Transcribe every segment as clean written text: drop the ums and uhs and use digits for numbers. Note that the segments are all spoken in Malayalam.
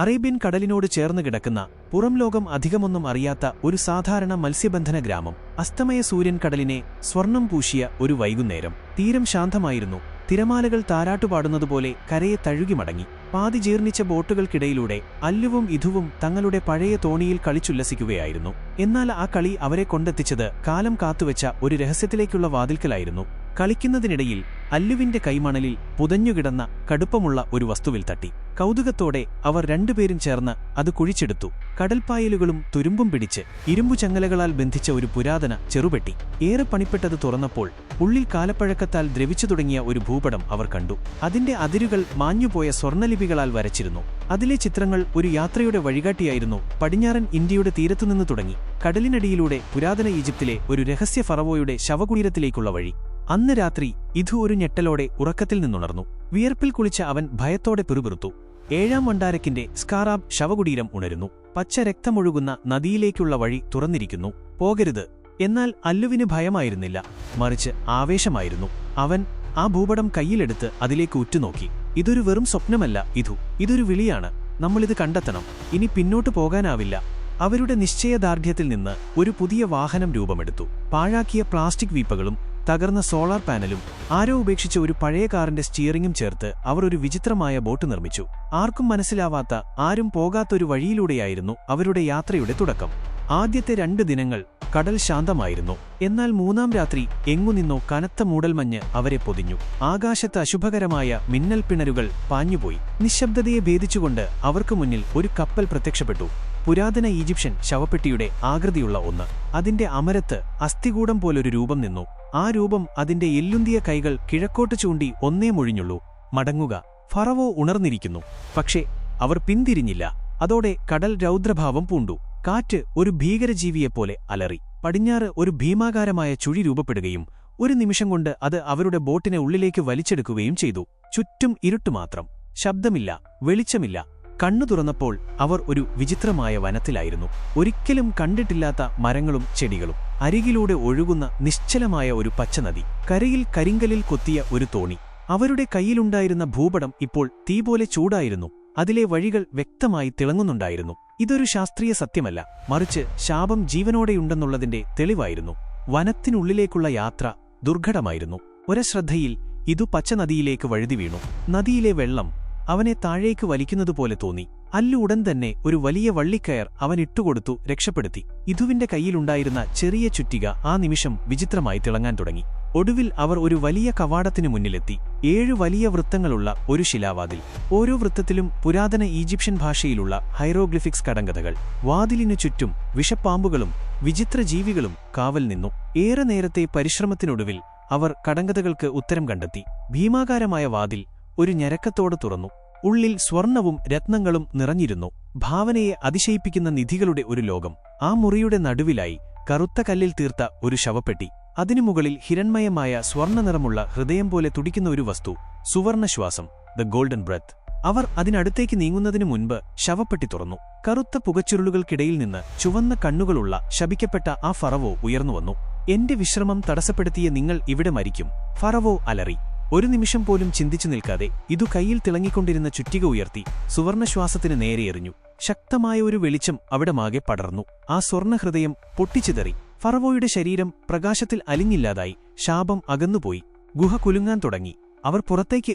അറേബ്യൻ കടലിനോട് ചേർന്ന് കിടക്കുന്ന പുറംലോകം അധികമൊന്നും അറിയാത്ത ഒരു സാധാരണ മത്സ്യബന്ധന ഗ്രാമം. അസ്തമയ സൂര്യൻ കടലിനെ സ്വർണം പൂശിയ ഒരു വൈകുന്നേരം. തീരം ശാന്തമായിരുന്നു. തിരമാലകൾ താരാട്ടുപാടുന്നതുപോലെ കരയെ തഴുകി മടങ്ങി. പാതി ജീർണിച്ച ബോട്ടുകൾക്കിടയിലൂടെ അല്ലുവും ഇധുവും തങ്ങളുടെ പഴയ തോണിയിൽ കളിച്ചുല്ലസിക്കുകയായിരുന്നു. എന്നാൽ ആ കളി അവരെ കൊണ്ടെത്തിച്ചത് കാലം കാത്തുവെച്ച ഒരു രഹസ്യത്തിലേക്കുള്ള വാതിൽക്കലായിരുന്നു. കളിക്കുന്നതിനിടയിൽ അല്ലുവിന്റെ കൈമണലിൽ പുതഞ്ഞുകിടന്ന കടുപ്പമുള്ള ഒരു വസ്തുവിൽ തട്ടി. കൗതുകത്തോടെ അവർ രണ്ടുപേരും ചേർന്ന് അത് കുഴിച്ചെടുത്തു. കടൽപ്പായലുകളും തുരുമ്പും പിടിച്ച് ഇരുമ്പു ചങ്ങലകളാൽ ബന്ധിച്ച ഒരു പുരാതന ചെറുപെട്ടി. ഏറെ പണിപ്പെട്ടത് തുറന്നപ്പോൾ ഉള്ളിൽ കാലപ്പഴക്കത്താൽ ദ്രവിച്ചു തുടങ്ങിയ ഒരു ഭൂപടം അവർ കണ്ടു. അതിന്റെ അതിരുകൾ മാഞ്ഞുപോയ സ്വർണ്ണലിപികളാൽ വരച്ചിരുന്നു. അതിലെ ചിത്രങ്ങൾ ഒരു യാത്രയുടെ വഴികാട്ടിയായിരുന്നു. പടിഞ്ഞാറൻ ഇന്ത്യയുടെ തീരത്തുനിന്ന് തുടങ്ങി കടലിനടിയിലൂടെ പുരാതന ഈജിപ്തിലെ ഒരു രഹസ്യ ഫറവോയുടെ ശവകുടീരത്തിലേക്കുള്ള വഴി. അന്ന് രാത്രി ഇധു ഒരു ഞെട്ടലോടെ ഉറക്കത്തിൽ നിന്നുണർന്നു. വിയർപ്പിൽ കുളിച്ച അവൻ ഭയത്തോടെ പിറുപിറുത്തു. 7-ാം വണ്ടാരക്കിന്റെ സ്കാറാബ് ശവകുടീരം ഉണരുന്നു. പച്ച രക്തമൊഴുകുന്ന നദിയിലേക്കുള്ള വഴി തുറന്നിരിക്കുന്നു. പോകരുത്! എന്നാൽ അല്ലുവിന് ഭയമായിരുന്നില്ല, മറിച്ച് ആവേശമായിരുന്നു. അവൻ ആ ഭൂപടം കയ്യിലെടുത്ത് അതിലേക്ക് ഉറ്റുനോക്കി. ഇതൊരു വെറും സ്വപ്നമല്ല ഇധു, ഇതൊരു വിളിയാണ്. നമ്മളിത് കണ്ടെത്തണം. ഇനി പിന്നോട്ടു പോകാനാവില്ല. അവരുടെ നിശ്ചയദാർഢ്യത്തിൽ നിന്ന് ഒരു പുതിയ വാഹനം രൂപമെടുത്തു. പാഴാക്കിയ പ്ലാസ്റ്റിക് വീപ്പകളും തകർന്ന സോളാർ പാനലും ആരോ ഉപേക്ഷിച്ച ഒരു പഴയ കാറിന്റെ സ്റ്റിയറിംഗും ചേർത്ത് അവർ ഒരു വിചിത്രമായ ബോട്ട് നിർമ്മിച്ചു. ആർക്കും മനസ്സിലാവാത്ത, ആരും പോകാത്തൊരു വഴിയിലൂടെയായിരുന്നു അവരുടെ യാത്രയുടെ തുടക്കം. ആദ്യത്തെ 2 ദിനങ്ങൾ കടൽ ശാന്തമായിരുന്നു. എന്നാൽ 3-ാം രാത്രി എങ്ങുനിന്നോ കനത്ത മൂടൽമഞ്ഞ് അവരെ പൊതിഞ്ഞു. ആകാശത്ത് അശുഭകരമായ മിന്നൽ പിണരുകൾ പാഞ്ഞുപോയി. നിശബ്ദതയെ ഭേദിച്ചുകൊണ്ട് അവർക്ക് മുന്നിൽ ഒരു കപ്പൽ പ്രത്യക്ഷപ്പെട്ടു. പുരാതന ഈജിപ്ഷ്യൻ ശവപ്പെട്ടിയുടെ ആകൃതിയുള്ള ഒന്ന്. അതിന്റെ അമരത്ത് അസ്ഥികൂടം പോലൊരു രൂപം നിന്നു. ആ രൂപം അതിന്റെ എല്ലുന്തിയ കൈകൾ കിഴക്കോട്ട് ചൂണ്ടി ഒന്നേ മൊഴിഞ്ഞുള്ളൂ: മടങ്ങുക, ഫറവോ ഉണർന്നിരിക്കുന്നു. പക്ഷേ അവർ പിന്തിരിഞ്ഞില്ല. അതോടെ കടൽ രൗദ്രഭാവം പൂണ്ടു. കാറ്റ് ഒരു ഭീകരജീവിയെപ്പോലെ അലറി. പടിഞ്ഞാറ് ഒരു ഭീമാകാരമായ ചുഴി രൂപപ്പെടുകയും ഒരു നിമിഷം കൊണ്ട് അത് അവരുടെ ബോട്ടിനെ ഉള്ളിലേക്ക് വലിച്ചെടുക്കുകയും ചെയ്തു. ചുറ്റും ഇരുട്ടുമാത്രം. ശബ്ദമില്ല, വെളിച്ചമില്ല. കണ്ണു തുറന്നപ്പോൾ അവർ ഒരു വിചിത്രമായ വനത്തിലായിരുന്നു. ഒരിക്കലും കണ്ടിട്ടില്ലാത്ത മരങ്ങളും ചെടികളും. അരികിലൂടെ ഒഴുകുന്ന നിശ്ചലമായ ഒരു പച്ചനദി. കരയിൽ കരിങ്കലിൽ കൊത്തിയ ഒരു തോണി. അവരുടെ കയ്യിലുണ്ടായിരുന്ന ഭൂപടം ഇപ്പോൾ തീ പോലെ ചൂടായിരുന്നു. അതിലെ വഴികൾ വ്യക്തമായി തിളങ്ങുന്നുണ്ടായിരുന്നു. ഇതൊരു ശാസ്ത്രീയ സത്യമല്ല, മറിച്ച് ശാപം ജീവനോടെയുണ്ടെന്നുള്ളതിന്റെ തെളിവായിരുന്നു. വനത്തിനുള്ളിലേക്കുള്ള യാത്ര ദുർഘടമായിരുന്നു. ഒരശ്രദ്ധയിൽ ഇതു പച്ചനദിയിലേക്ക് വഴുതി വീണു. നദിയിലെ വെള്ളം അവനെ താഴേക്ക് വലിക്കുന്നതുപോലെ തോന്നി. അല്ലു ഉടൻ തന്നെ ഒരു വലിയ വള്ളിക്കയർ അവൻ ഇട്ടുകൊടുത്തു രക്ഷപ്പെടുത്തി. ഇധുവിന്റെ കയ്യിലുണ്ടായിരുന്ന ചെറിയ ചുറ്റിക ആ നിമിഷം വിചിത്രമായി തിളങ്ങാൻ തുടങ്ങി. ഒടുവിൽ അവർ ഒരു വലിയ കവാടത്തിനു മുന്നിലെത്തി. 7 വലിയ വൃത്തങ്ങളുള്ള ഒരു ശിലാവാതിൽ. ഓരോ വൃത്തത്തിലും പുരാതന ഈജിപ്ഷ്യൻ ഭാഷയിലുള്ള ഹൈറോഗ്ലിഫിക്സ് കടങ്കഥകൾ. വാതിലിനു ചുറ്റും വിഷപ്പാമ്പുകളും വിചിത്ര ജീവികളും കാവൽ നിന്നു. ഏറെ നേരത്തെ പരിശ്രമത്തിനൊടുവിൽ അവർ കടങ്കഥകൾക്ക് ഉത്തരം കണ്ടെത്തി. ഭീമാകാരമായ വാതിൽ ഒരു ഞരക്കത്തോടെ തുറന്നു. ഉള്ളിൽ സ്വർണവും രത്നങ്ങളും നിറഞ്ഞിരുന്നു. ഭാവനയെ അതിശയിപ്പിക്കുന്ന നിധികളുടെ ഒരു ലോകം. ആ മുറിയുടെ നടുവിലായി കറുത്ത കല്ലിൽ തീർത്ത ഒരു ശവപ്പെട്ടി. അതിനു മുകളിൽ ഹിരൺമയമായ സ്വർണ്ണനിറമുള്ള ഹൃദയം പോലെ തുടിക്കുന്ന ഒരു വസ്തു. സുവർണശ്വാസം, ദ ഗോൾഡൻ ബ്രെത്ത്. അവർ അതിനടുത്തേക്ക് നീങ്ങുന്നതിനു മുൻപ് ശവപ്പെട്ടി തുറന്നു. കറുത്ത പുകച്ചുരുളുകൾക്കിടയിൽ നിന്ന് ചുവന്ന കണ്ണുകളുള്ള ശപിക്കപ്പെട്ട ആ ഫറവോ ഉയർന്നുവന്നു. എന്റെ വിശ്രമം തടസ്സപ്പെടുത്തിയ നിങ്ങൾ ഇവിടെ മരിക്കും, ഫറവോ അലറി. ഒരു നിമിഷം പോലും ചിന്തിച്ചു നിൽക്കാതെ ഇതു കയ്യിൽ തിളങ്ങിക്കൊണ്ടിരുന്ന ചുറ്റിക ഉയർത്തി സുവർണശ്വാസത്തിന് നേരെ എറിഞ്ഞു. ശക്തമായ ഒരു വെളിച്ചം അവിടമാകെ പടർന്നു. ആ സ്വർണ്ണഹൃദയം പൊട്ടിച്ചിതറി. ഫറവോയുടെ ശരീരം പ്രകാശത്തിൽ അലിഞ്ഞില്ലാതായി. ശാപം അകന്നുപോയി. ഗുഹ കുലുങ്ങാൻ തുടങ്ങി. അവർ പുറത്തേക്ക്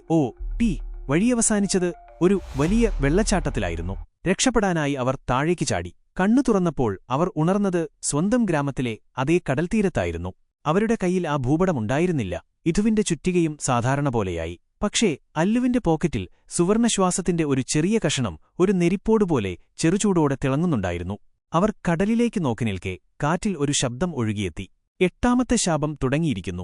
വഴിയവസാനിച്ചത് ഒരു വലിയ വെള്ളച്ചാട്ടത്തിലായിരുന്നു. രക്ഷപ്പെടാനായി അവർ താഴേക്ക് ചാടി. കണ്ണു തുറന്നപ്പോൾ അവർ ഉണർന്നത് സ്വന്തം ഗ്രാമത്തിലെ അതേ കടൽത്തീരത്തായിരുന്നു. അവരുടെ കയ്യിൽ ആ ഭൂപടമുണ്ടായിരുന്നില്ല. ഇധുവിന്റെ ചുറ്റികയും സാധാരണ പോലെയായി. പക്ഷേ അല്ലുവിന്റെ പോക്കറ്റിൽ സുവർണശ്വാസത്തിന്റെ ഒരു ചെറിയ കഷണം ഒരു നെരിപ്പോടുപോലെ ചെറുചൂടോടെ തിളങ്ങുന്നുണ്ടായിരുന്നു. അവർ കടലിലേക്ക് നോക്കി നിൽക്കെ കാറ്റിൽ ഒരു ശബ്ദം ഒഴുകിയെത്തി. 8-ാമത്തെ ശാപം തുടങ്ങിയിരിക്കുന്നു.